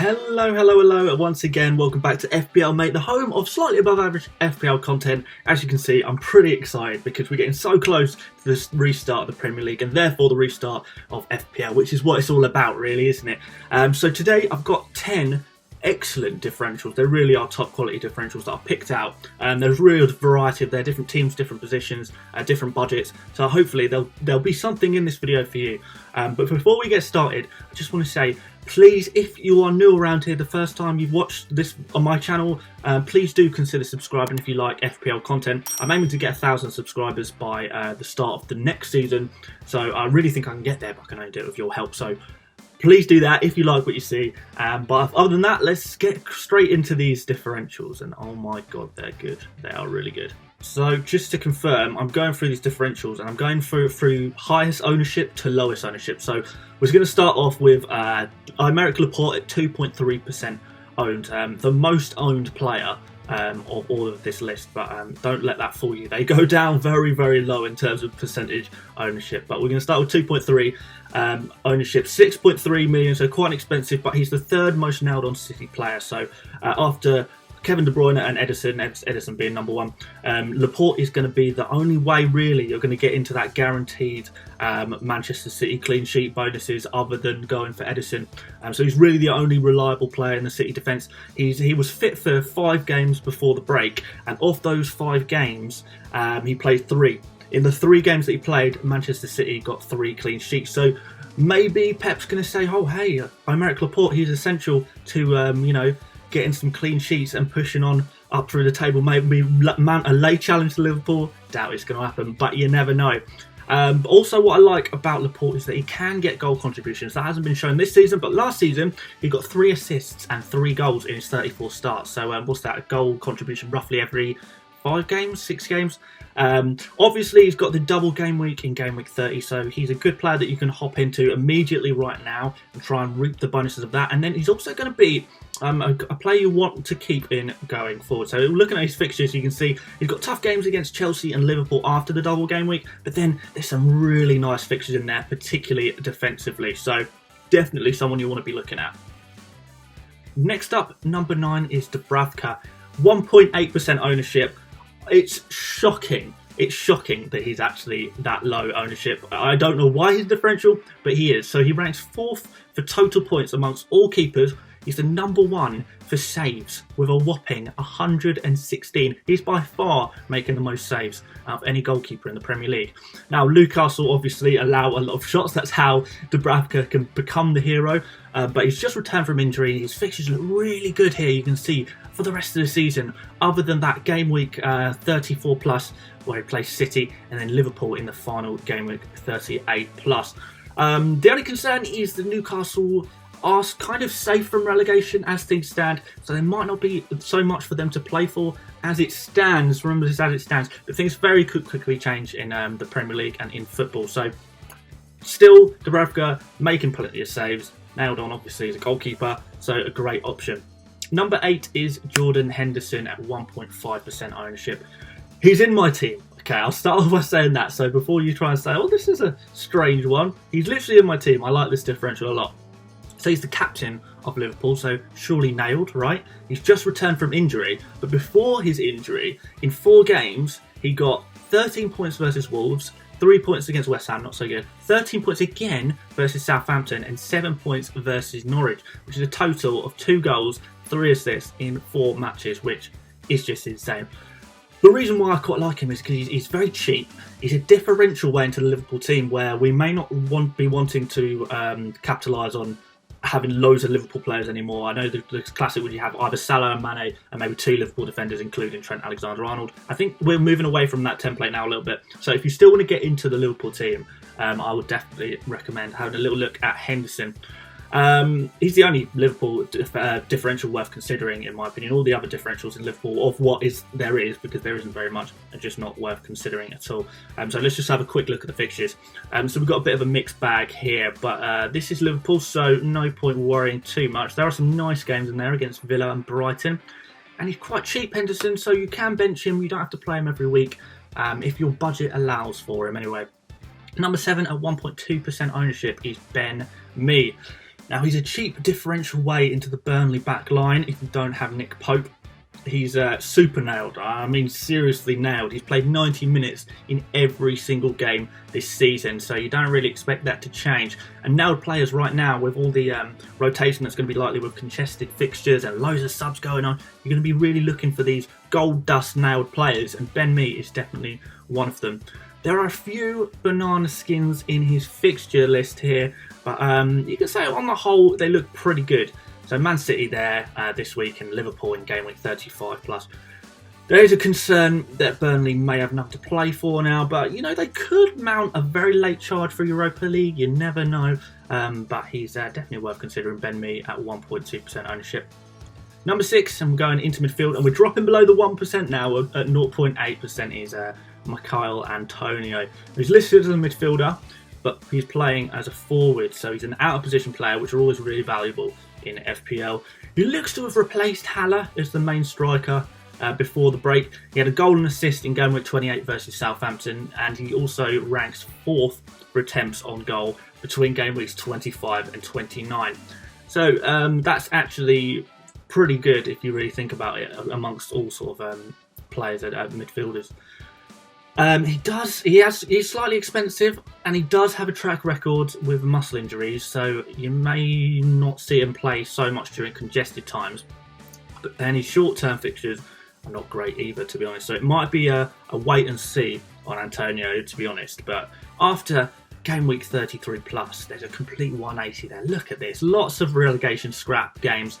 Hello, once again, welcome back to FPL Mate, the home of slightly above average FPL content. As you can see, I'm pretty excited because we're getting so close to the restart of the Premier League and therefore the restart of FPL, which is what it's all about really, isn't it? So today I've got 10 excellent differentials. They really are top quality differentials that I've picked out. There's real variety of their different teams, different positions, different budgets. So hopefully there'll be something in this video for you. But before we get started, I just want to say, please, if you are new around here, the first time you've watched this on my channel, please do consider subscribing if you like FPL content. I'm aiming to get 1,000 subscribers by the start of the next season. So I really think I can get there, but I can only do it with your help. So please do that if you like what you see. But other than that, let's get straight into these differentials. And oh my god, they're good. They are really good. So just to confirm, I'm going through these differentials and I'm going through highest ownership to lowest ownership. So we're going to start off with Michail Laporte at 2.3% owned, the most owned player of all of this list, but don't let that fool you. They go down very, very low in terms of percentage ownership. But we're going to start with 2.3 ownership, 6.3 million, so quite expensive, but he's the third most nailed on City player. So after Kevin De Bruyne and Edison being number one, Laporte is going to be the only way really you're going to get into that guaranteed Manchester City clean sheet bonuses other than going for Edison. So he's really the only reliable player in the City defence. He was fit for 5 games before the break, and of those 5 games, he played 3. In the 3 games that he played, Manchester City got 3 clean sheets. So maybe Pep's going to say, oh hey, Michail Laporte, he's essential to getting some clean sheets and pushing on up through the table. Maybe mount a late challenge to Liverpool. Doubt it's going to happen, but you never know. Also, what I like about Laporte is that he can get goal contributions. That hasn't been shown this season, but last season he got 3 assists and 3 goals in his 34 starts. So what's that? A goal contribution roughly every 5 games, 6 games. Obviously he's got the double game week in game week 30, so he's a good player that you can hop into immediately right now and try and reap the bonuses of that. And then he's also going to be a player you want to keep in going forward. So looking at his fixtures, you can see he's got tough games against Chelsea and Liverpool after the double game week, but then there's some really nice fixtures in there, particularly defensively. So definitely someone you want to be looking at. Next up, number 9 is Dubravka, 1.8% ownership. It's shocking. It's shocking that he's actually that low ownership. I don't know why he's differential, but he is. So he ranks 4th for total points amongst all keepers. He's the number 1 for saves with a whopping 116. He's by far making the most saves out of any goalkeeper in the Premier League. Now, Newcastle obviously allow a lot of shots. That's how Dubravka can become the hero. But he's just returned from injury. His fixtures look really good here. You can see for the rest of the season, other than that game week 34 plus, where he plays City, and then Liverpool in the final game week 38 plus. The only concern is the Newcastle are kind of safe from relegation as things stand, so there might not be so much for them to play for as it stands. Remember this as it stands, but things very quickly change in the Premier League and in football. So still, Dubravka making plenty of saves, nailed on obviously as a goalkeeper, so a great option. Number 8 is Jordan Henderson at 1.5% ownership. He's in my team. Okay, I'll start off by saying that, so before you try and say, oh, this is a strange one, he's literally in my team. I like this differential a lot. So he's the captain of Liverpool, so surely nailed, right? He's just returned from injury, but before his injury, in 4 games, he got 13 points versus Wolves, 3 points against West Ham, not so good, 13 points again versus Southampton, and 7 points versus Norwich, which is a total of 2 goals, 3 assists in 4 matches, which is just insane. The reason why I quite like him is because he's very cheap. He's a differential way into the Liverpool team where we may not be wanting to capitalise on having loads of Liverpool players anymore. I know the classic would you have either Salah and Mane and maybe 2 Liverpool defenders, including Trent Alexander-Arnold. I think we're moving away from that template now a little bit. So if you still want to get into the Liverpool team, I would definitely recommend having a little look at Henderson. He's the only Liverpool differential worth considering, in my opinion. All the other differentials in Liverpool, of what there is, because there isn't very much, are just not worth considering at all. So let's just have a quick look at the fixtures. So we've got a bit of a mixed bag here, but this is Liverpool, so no point worrying too much. There are some nice games in there against Villa and Brighton, and he's quite cheap, Henderson, so you can bench him. You don't have to play him every week if your budget allows for him anyway. Number 7 at 1.2% ownership is Ben Mee. Now, he's a cheap differential way into the Burnley back line if you don't have Nick Pope. He's super nailed. I mean, seriously nailed. He's played 90 minutes in every single game this season, so you don't really expect that to change. And nailed players right now, with all the rotation that's going to be likely with congested fixtures and loads of subs going on, you're going to be really looking for these gold dust nailed players, and Ben Mee is definitely one of them. There are a few banana skins in his fixture list here, but you can say on the whole they look pretty good. So Man City there this week and Liverpool in game week 35 plus. There is a concern that Burnley may have nothing to play for now, but you know, they could mount a very late charge for Europa League, you never know. But he's definitely worth considering, Ben Mee at 1.2% ownership. Number 6, and we're going into midfield, and we're dropping below the 1% now at 0.8% is Michail Antonio. He's listed as a midfielder, but he's playing as a forward, so he's an out of position player, which are always really valuable in FPL. He looks to have replaced Haller as the main striker before the break. He had a goal and assist in game week 28 versus Southampton, and he also ranks 4th for attempts on goal between game weeks 25 and 29. So that's actually pretty good if you really think about it amongst all sort of players at midfielders. He's slightly expensive, and he does have a track record with muscle injuries, so you may not see him play so much during congested times. But then his short-term fixtures are not great either, to be honest. So it might be a wait and see on Antonio, to be honest. But after game week 33 plus, there's a complete 180 there. Look at this, lots of relegation scrap games.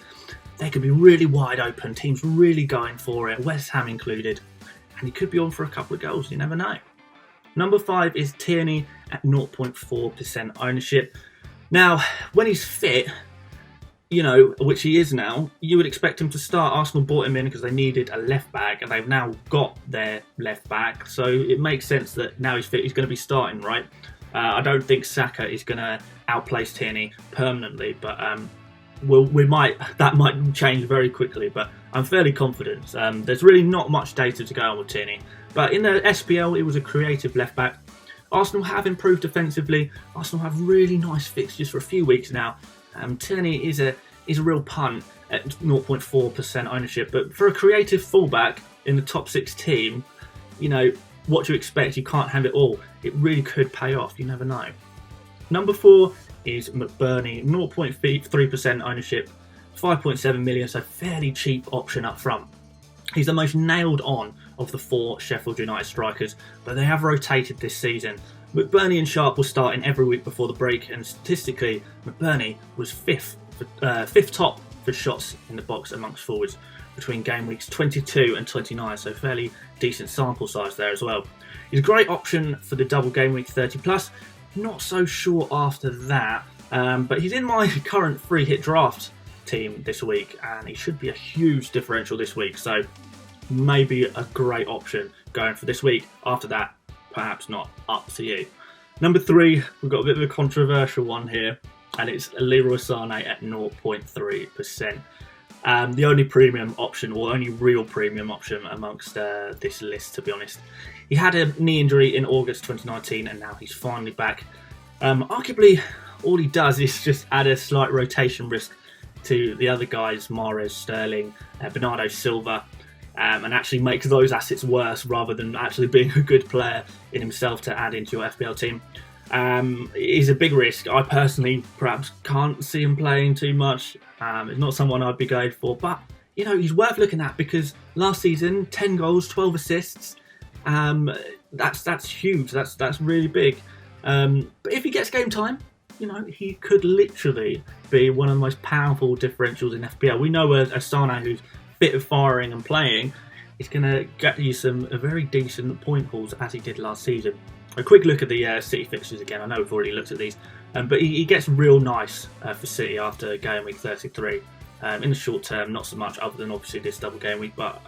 They could be really wide open, teams really going for it, West Ham included. And he could be on for a couple of goals, you never know. Number 5 is Tierney at 0.4% ownership. Now, when he's fit, you know, which he is now, you would expect him to start. Arsenal bought him in because they needed a left back, and they've now got their left back. So it makes sense that now he's fit, he's going to be starting, right? I don't think Saka is going to outplace Tierney permanently, but that might change very quickly, but I'm fairly confident. There's really not much data to go on with Tierney, but in the SPL, it was a creative left back. Arsenal have improved defensively. Arsenal have really nice fixtures for a few weeks now. Tierney is a real punt at 0.4% ownership, but for a creative fullback in the top 6 team, you know, what do you expect? You can't have it all. It really could pay off, you never know. Number 4 is McBurnie, 0.3% ownership, 5.7 million, so fairly cheap option up front. He's the most nailed on of the 4 Sheffield United strikers, but they have rotated this season. McBurnie and Sharp will start in every week before the break, and statistically, McBurnie was fifth top for shots in the box amongst forwards between game weeks 22 and 29, so fairly decent sample size there as well. He's a great option for the double game week 30 plus. Not so sure after that, but he's in my current free hit draft team this week, and he should be a huge differential this week, so maybe a great option going for this week. After that, perhaps not, up to you. Number 3, we've got a bit of a controversial one here, and it's Leroy Sane at 0.3%. The only premium option, or only real premium option amongst this list, to be honest. He had a knee injury in August 2019, and now he's finally back. Arguably, all he does is just add a slight rotation risk to the other guys, Mahrez, Sterling, Bernardo Silva, and actually makes those assets worse rather than actually being a good player in himself to add into your FPL team. He's a big risk. I personally perhaps can't see him playing too much. It's not someone I'd be going for, but you know, he's worth looking at because last season 10 goals, 12 assists. That's huge. That's really big. But if he gets game time, you know, he could literally be one of the most powerful differentials in FPL. We know a Sane who's fit of firing and playing is going to get you some very decent point hauls as he did last season. A quick look at the City fixtures again. I know we've already looked at these, but he gets real nice for City after game week 33. In the short term, not so much, other than obviously this double game week. But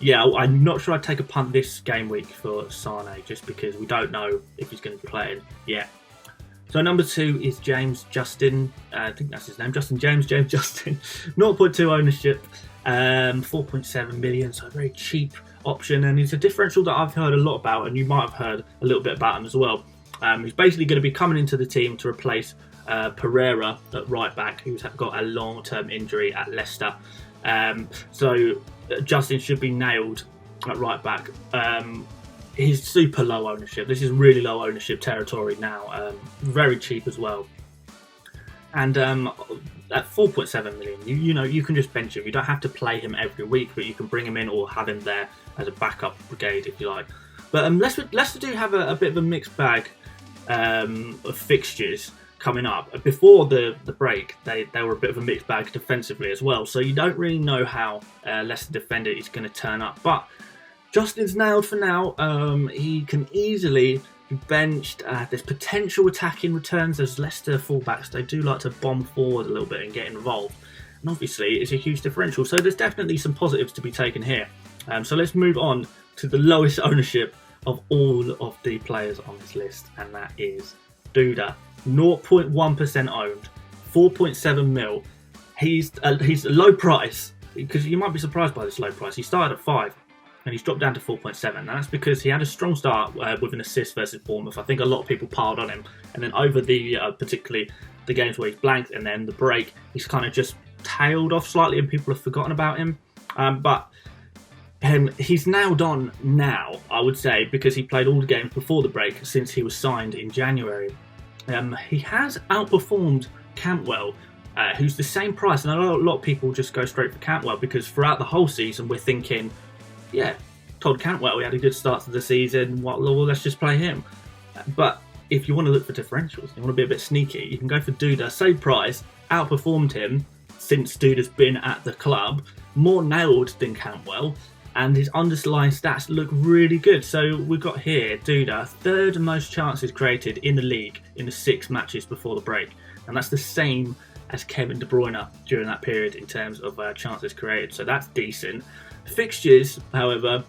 yeah, I'm not sure I'd take a punt this game week for Sane, just because we don't know if he's going to be playing yet. So number 2 is James Justin. I think that's his name, James Justin. 0.2 ownership, 4.7 million, so a very cheap option. And he's a differential that I've heard a lot about, and you might have heard a little bit about him as well. He's basically going to be coming into the team to replace Pereira at right back, who's got a long-term injury at Leicester. So Justin should be nailed at right back. He's super low ownership. This is really low ownership territory now. Very cheap as well. And at 4.7 million, you know, you can just bench him. You don't have to play him every week, but you can bring him in or have him there as a backup brigade if you like. But Leicester do have a bit of a mixed bag of fixtures coming up. Before the break, they were a bit of a mixed bag defensively as well. So you don't really know how Leicester defender is going to turn up. But Justin's nailed for now. He can easily be benched. There's potential attacking returns as Leicester fullbacks. They do like to bomb forward a little bit and get involved. And obviously, it's a huge differential. So there's definitely some positives to be taken here. So let's move on to the lowest ownership of all of the players on this list. And that is Duda. 0.1% owned. 4.7 mil. He's a low price. Because you might be surprised by this low price. He started at 5. And he's dropped down to 4.7. And that's because he had a strong start with an assist versus Bournemouth. I think a lot of people piled on him. And then over the, particularly the games where he's blanked and then the break, he's kind of just tailed off slightly and people have forgotten about him. But he's nailed on now, I would say, because he played all the games before the break since he was signed in January. He has outperformed Cantwell, who's the same price. And I know a lot of people just go straight for Cantwell because throughout the whole season we're thinking, yeah, Todd Cantwell, we had a good start to the season, well, let's just play him. But if you want to look for differentials, you want to be a bit sneaky, you can go for Duda, same price, outperformed him since Duda's been at the club, more nailed than Cantwell, and his underlying stats look really good. So we've got here Duda, third most chances created in the league in the 6 matches before the break. And that's the same as Kevin De Bruyne during that period in terms of chances created. So that's decent. Fixtures, however,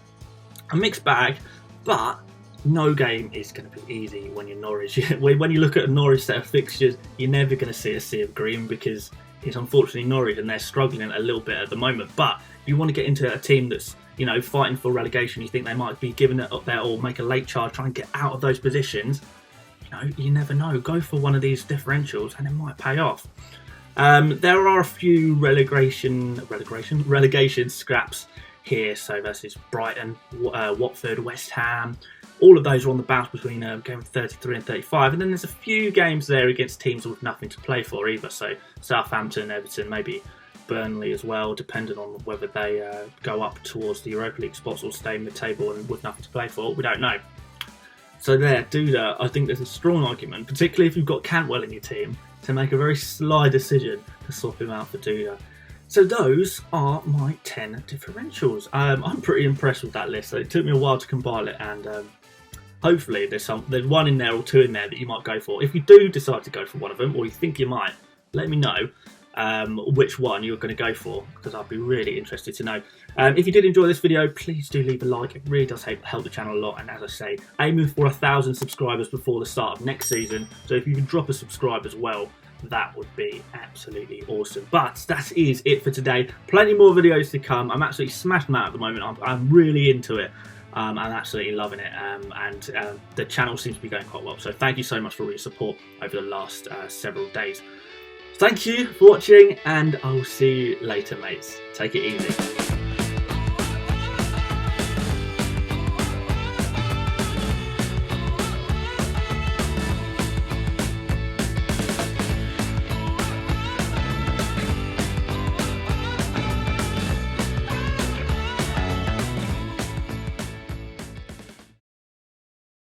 a mixed bag, but no game is going to be easy when you're Norwich. When you look at a Norwich set of fixtures, you're never going to see a sea of green because it's unfortunately Norwich and they're struggling a little bit at the moment. But if you want to get into a team that's, you know, fighting for relegation, you think they might be giving it up there or make a late charge, try and get out of those positions, you know, you never know. Go for one of these differentials and it might pay off. There are a few relegation scraps here, so versus Brighton, Watford, West Ham, all of those are on the bounce between game 33 and 35, and then there's a few games there against teams with nothing to play for either, so Southampton, Everton, maybe Burnley as well, depending on whether they go up towards the Europa League spots or stay mid-table and with nothing to play for, we don't know. So there, Duda, I think there's a strong argument, particularly if you've got Cantwell in your team, to make a very sly decision to swap him out for Duda. So those are my 10 differentials. I'm pretty impressed with that list. So it took me a while to compile it, and hopefully there's one in there or 2 in there that you might go for. If you do decide to go for one of them, or you think you might, let me know which one you're going to go for, because I'd be really interested to know. If you did enjoy this video, please do leave a like. It really does help the channel a lot, and as I say, aiming for 1,000 subscribers before the start of next season. So if you can drop a subscribe as well, that would be absolutely awesome. But that is it for today. Plenty more videos to come. I'm absolutely smashing that at the moment. I'm really into it. I'm absolutely loving it, and the channel seems to be going quite well. So thank you so much for all your support over the last several days. Thank you for watching, and I will see you later, mates. Take it easy.